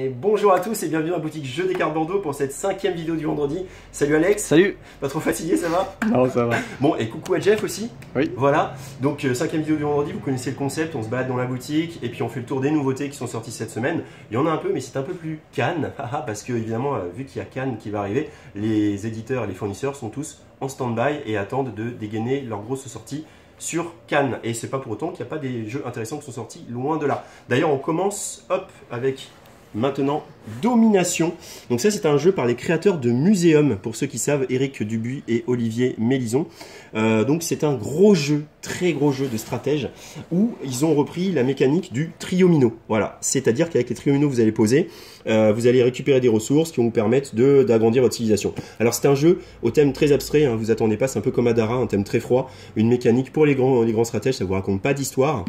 Et bonjour à tous et bienvenue dans la boutique Jeux des cartes Bordeaux pour cette 5e vidéo du vendredi. Salut Alex. Salut. Pas trop fatigué, ça va? Non, ça va. Bon, et coucou à Jeff aussi. Oui. Voilà, donc 5e vidéo du vendredi, vous connaissez le concept, on se balade dans la boutique et puis on fait le tour des nouveautés qui sont sorties cette semaine. Il y en a un peu, mais c'est un peu plus Cannes, parce que évidemment, vu qu'il y a Cannes qui va arriver, les éditeurs et les fournisseurs sont tous en stand-by et attendent de dégainer leur grosse sortie sur Cannes. Et c'est pas pour autant qu'il n'y a pas des jeux intéressants qui sont sortis, loin de là. D'ailleurs, on commence, hop, avec maintenant Domination. Donc ça, c'est un jeu par les créateurs de Muséum, pour ceux qui savent, Eric Dubuis et Olivier Mélison. Donc c'est un gros jeu, très gros jeu de stratège, où ils ont repris la mécanique du triomino. Voilà, c'est-à-dire qu'avec les triomino, vous allez poser, vous allez récupérer des ressources qui vont vous permettre d'agrandir votre civilisation. Alors c'est un jeu au thème très abstrait, hein, vous attendez pas, c'est un peu comme Adara, un thème très froid, une mécanique pour les grands stratèges, ça vous raconte pas d'histoire.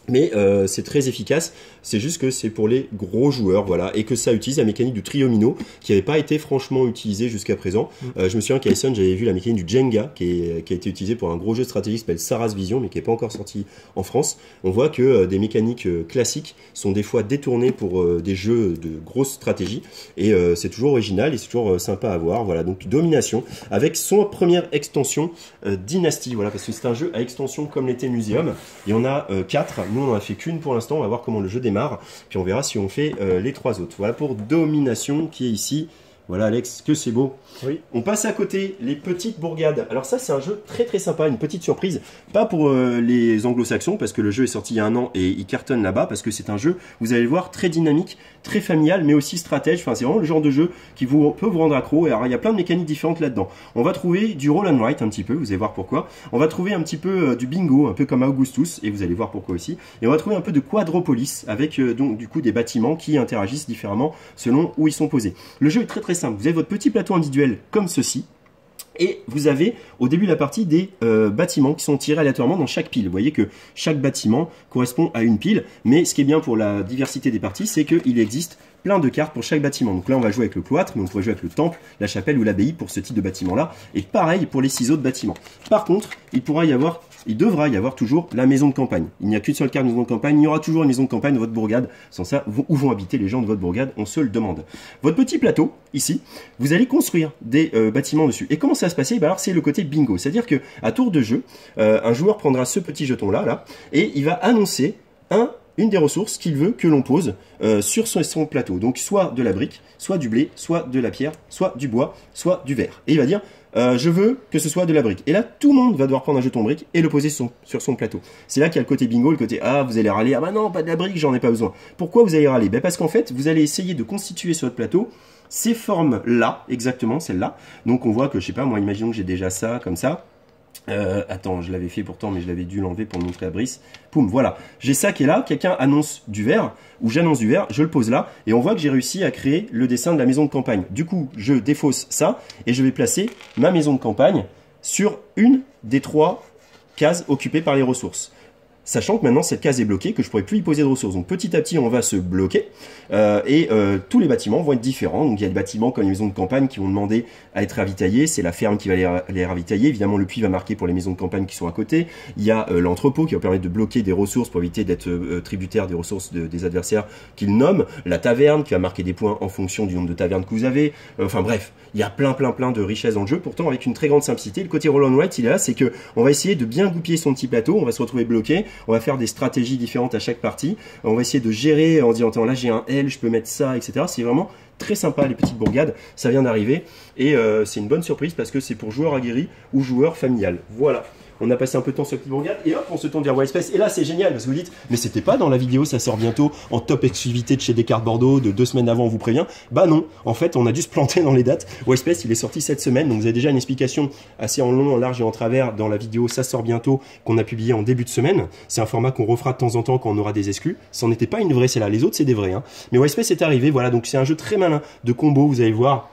Mais c'est très efficace, c'est juste que c'est pour les gros joueurs, voilà, et que ça utilise la mécanique du triomino, qui n'avait pas été franchement utilisée jusqu'à présent. Je me souviens qu'à Essen, j'avais vu la mécanique du Jenga, qui a été utilisée pour un gros jeu stratégique qui s'appelle Sarah's Vision, mais qui n'est pas encore sorti en France. On voit que des mécaniques classiques sont des fois détournées pour des jeux de grosse stratégie, et c'est toujours original et c'est toujours sympa à voir. Voilà, donc Domination, avec son première extension Dynasty, voilà, parce que c'est un jeu à extension comme l'était Muséum. Il y en a 4. Nous, on n'en a fait qu'une pour l'instant. On va voir comment le jeu démarre. Puis on verra si on fait les 3 autres. Voilà pour Domination qui est ici. Voilà Alex, que c'est beau. Oui. On passe à côté, les petites bourgades. Alors ça, c'est un jeu très très sympa, une petite surprise. Pas pour les anglo-saxons, parce que le jeu est sorti il y a un an et il cartonne là-bas, parce que c'est un jeu, vous allez le voir, très dynamique, très familial, mais aussi stratège. Enfin, c'est vraiment le genre de jeu qui peut vous rendre accro. Et alors, il y a plein de mécaniques différentes là-dedans. On va trouver du roll and write un petit peu, vous allez voir pourquoi. On va trouver un petit peu du bingo, un peu comme Augustus, et vous allez voir pourquoi aussi. Et on va trouver un peu de quadropolis, avec donc du coup des bâtiments qui interagissent différemment selon où ils sont posés. Le jeu est très très simple. Vous avez votre petit plateau individuel comme ceci. Et vous avez au début de la partie des bâtiments qui sont tirés aléatoirement dans chaque pile. Vous voyez que chaque bâtiment correspond à une pile. Mais ce qui est bien pour la diversité des parties, c'est qu'il existe plein de cartes pour chaque bâtiment. Donc là, on va jouer avec le cloître, mais on pourrait jouer avec le temple, la chapelle ou l'abbaye pour ce type de bâtiment-là. Et pareil pour les 6 autres bâtiments. Par contre, il devra y avoir toujours la maison de campagne. Il n'y a qu'une seule carte maison de campagne, il y aura toujours une maison de campagne de votre bourgade. Sans ça, où vont habiter les gens de votre bourgade? On se le demande. Votre petit plateau, ici, vous allez construire des bâtiments dessus. Et comment ça va se passer? Alors c'est le côté bingo. C'est-à-dire qu'à tour de jeu, un joueur prendra ce petit jeton-là, et il va annoncer une des ressources qu'il veut que l'on pose sur son plateau. Donc soit de la brique, soit du blé, soit de la pierre, soit du bois, soit du verre. Et il va dire, je veux que ce soit de la brique. Et là, tout le monde va devoir prendre un jeton brique et le poser sur son plateau. C'est là qu'il y a le côté bingo, le côté, vous allez râler, bah non, pas de la brique, j'en ai pas besoin. Pourquoi vous allez râler? Parce qu'en fait, vous allez essayer de constituer sur votre plateau ces formes-là, exactement, celles-là. Donc on voit que, je sais pas, moi, imaginons que j'ai déjà ça, comme ça. Attends, je l'avais fait pourtant, mais je l'avais dû l'enlever pour le montrer à Brice. Poum, voilà. J'ai ça qui est là, quelqu'un annonce du verre, ou j'annonce du verre, je le pose là, et on voit que j'ai réussi à créer le dessin de la maison de campagne. Du coup, je défausse ça, et je vais placer ma maison de campagne sur une des 3 cases occupées par les ressources. Sachant que maintenant cette case est bloquée, que je ne pourrai plus y poser de ressources. Donc petit à petit on va se bloquer et tous les bâtiments vont être différents. Donc il y a des bâtiments comme les maisons de campagne qui vont demander à être ravitaillés, c'est la ferme qui va les ravitailler. Évidemment le puits va marquer pour les maisons de campagne qui sont à côté. Il y a l'entrepôt qui va permettre de bloquer des ressources pour éviter d'être tributaire des ressources des adversaires qu'ils nomment. La taverne qui va marquer des points en fonction du nombre de tavernes que vous avez. Enfin bref, il y a plein de richesses dans le jeu, pourtant avec une très grande simplicité. Le côté roll and write il est là, c'est que on va essayer de bien goupiller son petit plateau, on va se retrouver bloqué. On va faire des stratégies différentes à chaque partie. On va essayer de gérer en disant, attends, là j'ai un L, je peux mettre ça, etc. C'est vraiment très sympa les petites bourgades. Ça vient d'arriver et c'est une bonne surprise parce que c'est pour joueurs aguerris ou joueurs familial. Voilà. On a passé un peu de temps sur la petite bourgade et hop, on se tourne vers Wildspace. Et là, c'est génial parce que vous dites, mais c'était pas dans la vidéo, ça sort bientôt en top exclusivité de chez Descartes Bordeaux, de 2 semaines avant, on vous prévient. Bah non, en fait, on a dû se planter dans les dates. Wildspace, il est sorti cette semaine, donc vous avez déjà une explication assez en long, en large et en travers dans la vidéo Ça sort bientôt qu'on a publié en début de semaine. C'est un format qu'on refera de temps en temps quand on aura des exclus. Ça n'était pas une vraie, c'est là. Les autres, c'est des vrais. Hein. Mais Wildspace est arrivé, voilà, donc c'est un jeu très malin de combo, vous allez voir.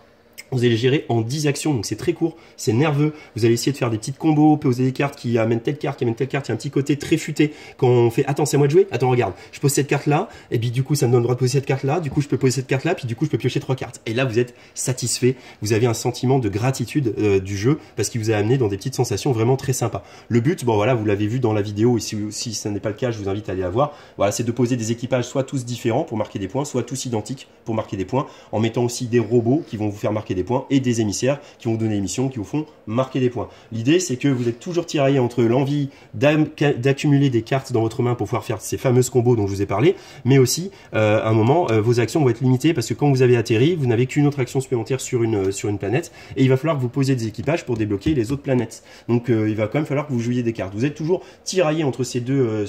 Vous allez gérer en 10 actions, donc c'est très court, c'est nerveux. Vous allez essayer de faire des petites combos, poser des cartes qui amènent telle carte, qui amènent telle carte. Il y a un petit côté très futé quand on fait attends, c'est à moi de jouer. Attends, regarde, je pose cette carte là, et puis du coup ça me donne le droit de poser cette carte là. Du coup je peux poser cette carte là, puis du coup je peux piocher 3 cartes. Et là vous êtes satisfait, vous avez un sentiment de gratitude du jeu parce qu'il vous a amené dans des petites sensations vraiment très sympas. Le but, bon voilà, vous l'avez vu dans la vidéo, et si ça n'est pas le cas, je vous invite à aller la voir. Voilà, c'est de poser des équipages soit tous différents pour marquer des points, soit tous identiques pour marquer des points, en mettant aussi des robots qui vont vous faire marquer des points et des émissaires qui vont vous donner des missions, qui vous font marquer des points. L'idée, c'est que vous êtes toujours tiraillé entre l'envie d'accumuler des cartes dans votre main pour pouvoir faire ces fameuses combos dont je vous ai parlé, mais aussi, à un moment, vos actions vont être limitées parce que quand vous avez atterri, vous n'avez qu'une autre action supplémentaire sur une planète et il va falloir que vous posiez des équipages pour débloquer les autres planètes. Donc, il va quand même falloir que vous jouiez des cartes. Vous êtes toujours tiraillé entre ces deux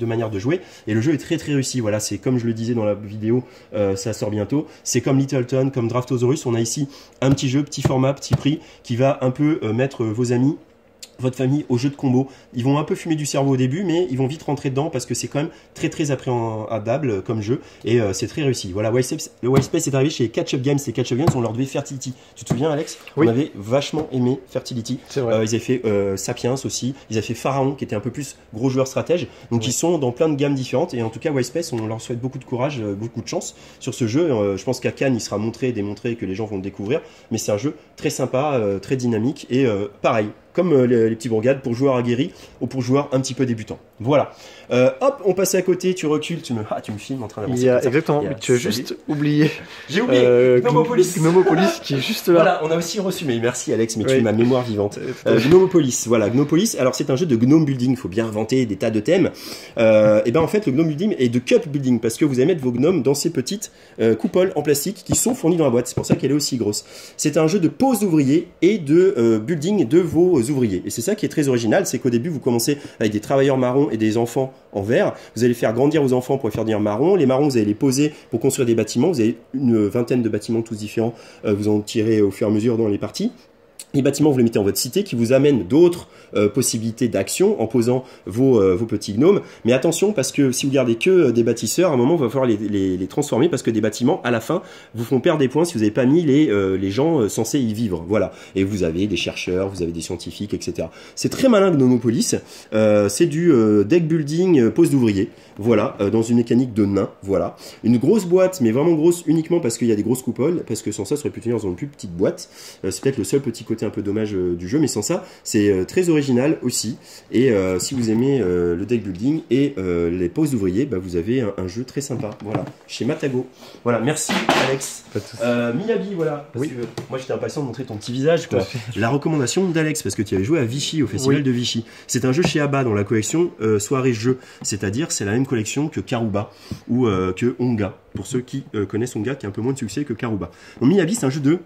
manières de jouer et le jeu est très très réussi. Voilà, c'est comme je le disais dans la vidéo, ça sort bientôt. C'est comme Littleton, comme Draftosaurus. On a ici un petit jeu, petit format, petit prix, qui va un peu mettre vos amis, votre famille au jeu de combo. Ils vont un peu fumer du cerveau au début, mais ils vont vite rentrer dedans parce que c'est quand même très très appréhendable comme jeu et c'est très réussi. Voilà, le Wild Space est arrivé chez Catch Up Games. Et Catch Up Games, on leur devait Fertility. Tu te souviens, Alex? Oui. On avait vachement aimé Fertility. C'est vrai. Ils avaient fait Sapiens aussi. Ils avaient fait Pharaon, qui était un peu plus gros joueur stratège. Donc ils sont dans plein de gammes différentes. Et en tout cas, Wild Space, on leur souhaite beaucoup de courage, beaucoup de chance sur ce jeu. Je pense qu'à Cannes, il sera démontré que les gens vont le découvrir. Mais c'est un jeu très sympa, très dynamique et pareil. Comme les petits bourgades pour joueurs aguerris ou pour joueurs un petit peu débutants. Voilà. Hop, on passe à côté, tu recules, tu me filmes en train d'avancer. Exactement, mais tu as juste oublié. J'ai oublié Gnomopolis qui est juste là. Voilà, on a aussi reçu, mais merci Alex, mais tu es ma mémoire vivante. Gnomopolis, voilà, Gnomopolis, alors c'est un jeu de gnome building, il faut bien inventer des tas de thèmes. Et ben en fait, le gnome building est de cup building, parce que vous allez mettre vos gnomes dans ces petites coupoles en plastique qui sont fournies dans la boîte, c'est pour ça qu'elle est aussi grosse. C'est un jeu de pose d'ouvriers et de building de vos ouvriers. Et c'est ça qui est très original, c'est qu'au début, vous commencez avec des travailleurs marrons et des enfants en vert. Vous allez faire grandir vos enfants pour les faire devenir marrons. Les marrons, vous allez les poser pour construire des bâtiments. Vous avez une vingtaine de bâtiments tous différents. Vous en tirez au fur et à mesure dans les parties. Les bâtiments, vous les mettez en votre cité qui vous amènent d'autres possibilités d'action en posant vos petits gnomes. Mais attention, parce que si vous gardez que des bâtisseurs, à un moment, il va falloir les transformer parce que des bâtiments, à la fin, vous font perdre des points si vous n'avez pas mis les gens censés y vivre. Voilà. Et vous avez des chercheurs, vous avez des scientifiques, etc. C'est très malin Gnomopolis. C'est du deck building pose d'ouvriers. Voilà, dans une mécanique de nain. Voilà. Une grosse boîte, mais vraiment grosse uniquement parce qu'il y a des grosses coupoles, parce que sans ça, ça aurait pu tenir dans une plus petite boîte. C'est peut-être le seul petit côté un peu dommage du jeu, mais sans ça, c'est très original aussi. Et si vous aimez le deck building et les poses d'ouvriers, bah, vous avez un jeu très sympa. Voilà, chez Matago. Voilà, merci Alex. Miyabi, voilà. Parce que moi, j'étais impatient de montrer ton petit visage, quoi. La recommandation d'Alex, parce que tu avais joué à Vichy, au festival de Vichy. C'est un jeu chez ABBA dans la collection Soirée Jeux. C'est-à-dire, c'est la même collection que Karuba ou que Onga. Pour ceux qui connaissent Onga, qui a un peu moins de succès que Karuba. Donc, Miyabi, c'est un jeu de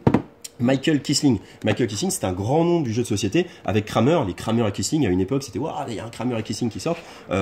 Michael Kisling. Michael Kisling, c'est un grand nom du jeu de société avec Kramer. Les Kramer et Kisling, à une époque, c'était waouh, il y a un Kramer et Kisling qui sort.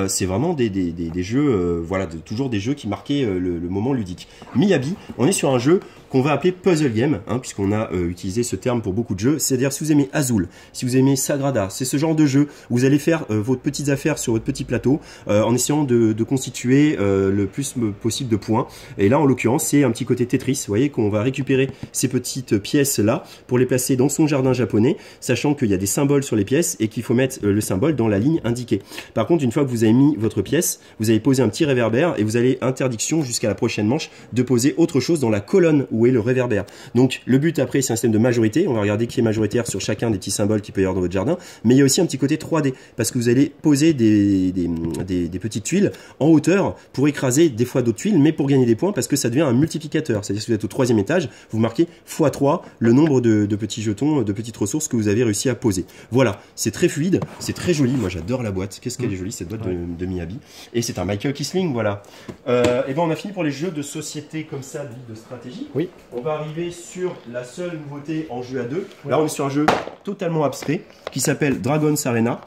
C'est vraiment des jeux, voilà, toujours des jeux qui marquaient le moment ludique. Miyabi, on est sur un jeu qu'on va appeler puzzle game, hein, puisqu'on a utilisé ce terme pour beaucoup de jeux. C'est-à-dire, si vous aimez Azul, si vous aimez Sagrada, c'est ce genre de jeu où vous allez faire vos petites affaires sur votre petit plateau en essayant de constituer le plus possible de points. Et là, en l'occurrence, c'est un petit côté Tetris. Vous voyez qu'on va récupérer ces petites pièces-là pour les placer dans son jardin japonais, sachant qu'il y a des symboles sur les pièces et qu'il faut mettre le symbole dans la ligne indiquée. Par contre, une fois que vous avez mis votre pièce, vous allez poser un petit réverbère et vous allez interdiction jusqu'à la prochaine manche de poser autre chose dans la colonne où est le réverbère. Donc le but après, c'est un système de majorité. On va regarder qui est majoritaire sur chacun des petits symboles qu'il peut y avoir dans votre jardin. Mais il y a aussi un petit côté 3D parce que vous allez poser des petites tuiles en hauteur pour écraser des fois d'autres tuiles, mais pour gagner des points parce que ça devient un multiplicateur. C'est-à-dire que si vous êtes au 3e étage, vous marquez x3 le nombre de petits jetons, de petites ressources que vous avez réussi à poser. Voilà, c'est très fluide, c'est très joli. Moi j'adore la boîte. Qu'est-ce qu'elle est jolie cette boîte de Miyabi. Et c'est un Michael Kisling, voilà. Et ben on a fini pour les jeux de société comme ça, de stratégie. Oui. On va arriver sur la seule nouveauté en jeu à deux. Là, on est sur un jeu totalement abstrait qui s'appelle Dragon's Arena,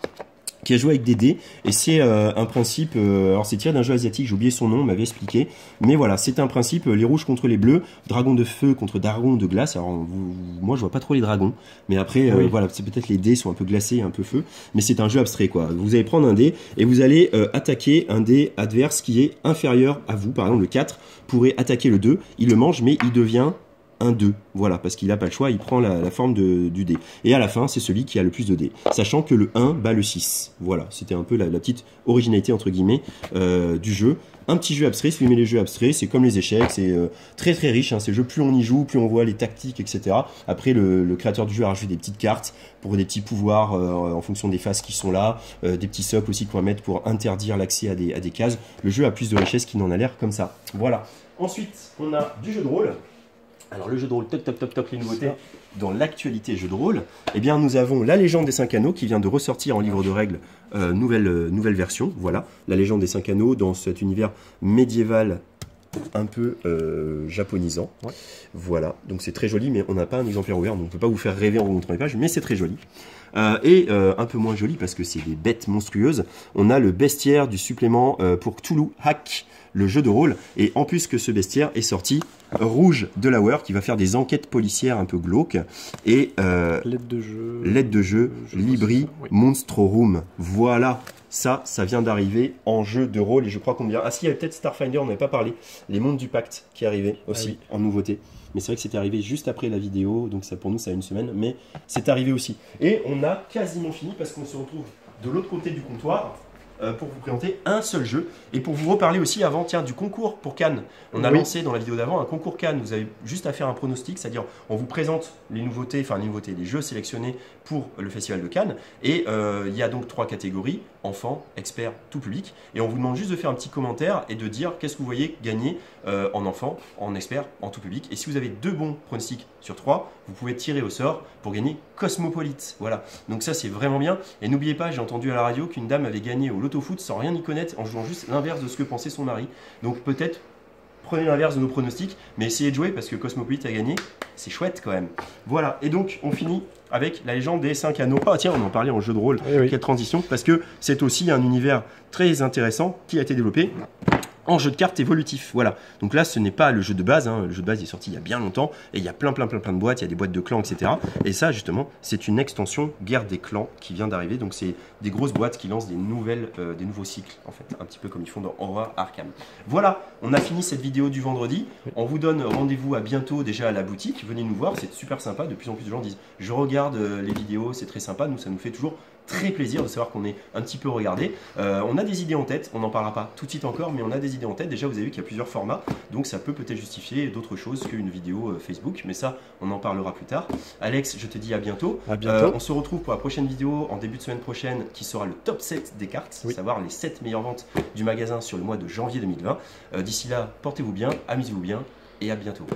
qui a joué avec des dés, et c'est un principe, alors c'est tiré d'un jeu asiatique, j'ai oublié son nom, on m'avait expliqué, mais voilà, c'est un principe, les rouges contre les bleus, dragon de feu contre dragon de glace. Alors moi je vois pas trop les dragons, mais après voilà, c'est peut-être les dés sont un peu glacés, un peu feu, mais c'est un jeu abstrait quoi. Vous allez prendre un dé et vous allez attaquer un dé adverse qui est inférieur à vous, par exemple le 4 pourrait attaquer le 2, il le mange mais il devient un 2. Voilà, parce qu'il n'a pas le choix, il prend la forme du dé. Et à la fin, c'est celui qui a le plus de dés. Sachant que le 1 bat le 6. Voilà, c'était un peu la petite originalité, entre guillemets, du jeu. Un petit jeu abstrait, si vous aimez les jeux abstraits, c'est comme les échecs, c'est très très riche, hein, ces jeux, plus on y joue, plus on voit les tactiques, etc. Après, le créateur du jeu a rajouté des petites cartes pour des petits pouvoirs en fonction des phases qui sont là, des petits socles aussi qu'on va mettre pour interdire l'accès à des cases. Le jeu a plus de richesse qu'il n'en a l'air comme ça. Voilà. Ensuite, on a du jeu de rôle. Alors le jeu de rôle, toc toc toc toc, les nouveautés dans l'actualité jeu de rôle. Eh bien nous avons la légende des 5 anneaux qui vient de ressortir en livre de règles, nouvelle version. Voilà, la légende des 5 anneaux dans cet univers médiéval un peu japonisant. Ouais. Voilà, donc c'est très joli, mais on n'a pas un exemplaire ouvert, donc on ne peut pas vous faire rêver en vous montrant les pages, mais c'est très joli. Un peu moins joli parce que c'est des bêtes monstrueuses. On a le bestiaire du supplément pour Cthulhu Hack, le jeu de rôle, et en plus que ce bestiaire est sorti Rouge Delaware qui va faire des enquêtes policières un peu glauques et l'aide de jeu Libri oui. Monstrorum. Voilà, ça vient d'arriver en jeu de rôle et je crois qu'on vient. Ah si, il y avait peut-être Starfinder, on n'avait pas parlé. Les mondes du pacte qui arrivaient aussi en nouveauté. Mais c'est vrai que c'était arrivé juste après la vidéo, donc ça pour nous ça a une semaine, mais c'est arrivé aussi. Et on a quasiment fini parce qu'on se retrouve de l'autre côté du comptoir pour vous présenter un seul jeu et pour vous reparler aussi avant du concours pour Cannes. On a lancé dans la vidéo d'avant un concours Cannes, vous avez juste à faire un pronostic, c'est-à-dire on vous présente les nouveautés, les jeux sélectionnés pour le festival de Cannes et il y a donc 3 catégories, enfants, experts, tout public, et on vous demande juste de faire un petit commentaire et de dire qu'est-ce que vous voyez gagner en enfant, en expert, en tout public, et si vous avez 2 bons pronostics sur 3, vous pouvez tirer au sort pour gagner Cosmopolite. Voilà, donc ça c'est vraiment bien, et n'oubliez pas, j'ai entendu à la radio qu'une dame avait gagné au loto-foot sans rien y connaître en jouant juste l'inverse de ce que pensait son mari, donc peut-être prenez l'inverse de nos pronostics, mais essayez de jouer parce que Cosmopolite a gagné, c'est chouette quand même. Voilà, et donc on finit avec la légende des 5 anneaux. Ah tiens, on en parlait en jeu de rôle, quelle transition, parce que c'est aussi un univers très intéressant qui a été développé en jeu de cartes évolutif. Voilà, donc là ce n'est pas le jeu de base, hein. Le jeu de base est sorti il y a bien longtemps et il y a plein de boîtes, il y a des boîtes de clans, etc. Et ça justement c'est une extension guerre des clans qui vient d'arriver, donc c'est des grosses boîtes qui lancent des nouveaux cycles en fait, un petit peu comme ils font dans Horror Arkham. Voilà, on a fini cette vidéo du vendredi, on vous donne rendez-vous à bientôt déjà à la boutique, venez nous voir, c'est super sympa, de plus en plus de gens disent je regarde les vidéos, c'est très sympa, nous ça nous fait toujours très plaisir de savoir qu'on est un petit peu regardé. On a des idées en tête, on n'en parlera pas tout de suite encore, mais on a des idées en tête. Déjà, vous avez vu qu'il y a plusieurs formats, donc ça peut peut-être justifier d'autres choses qu'une vidéo Facebook, mais ça, on en parlera plus tard. Alex, je te dis à bientôt. À bientôt. On se retrouve pour la prochaine vidéo en début de semaine prochaine, qui sera le top 7 des cartes, savoir les 7 meilleures ventes du magasin sur le mois de janvier 2020. D'ici là, portez-vous bien, amusez-vous bien, et à bientôt.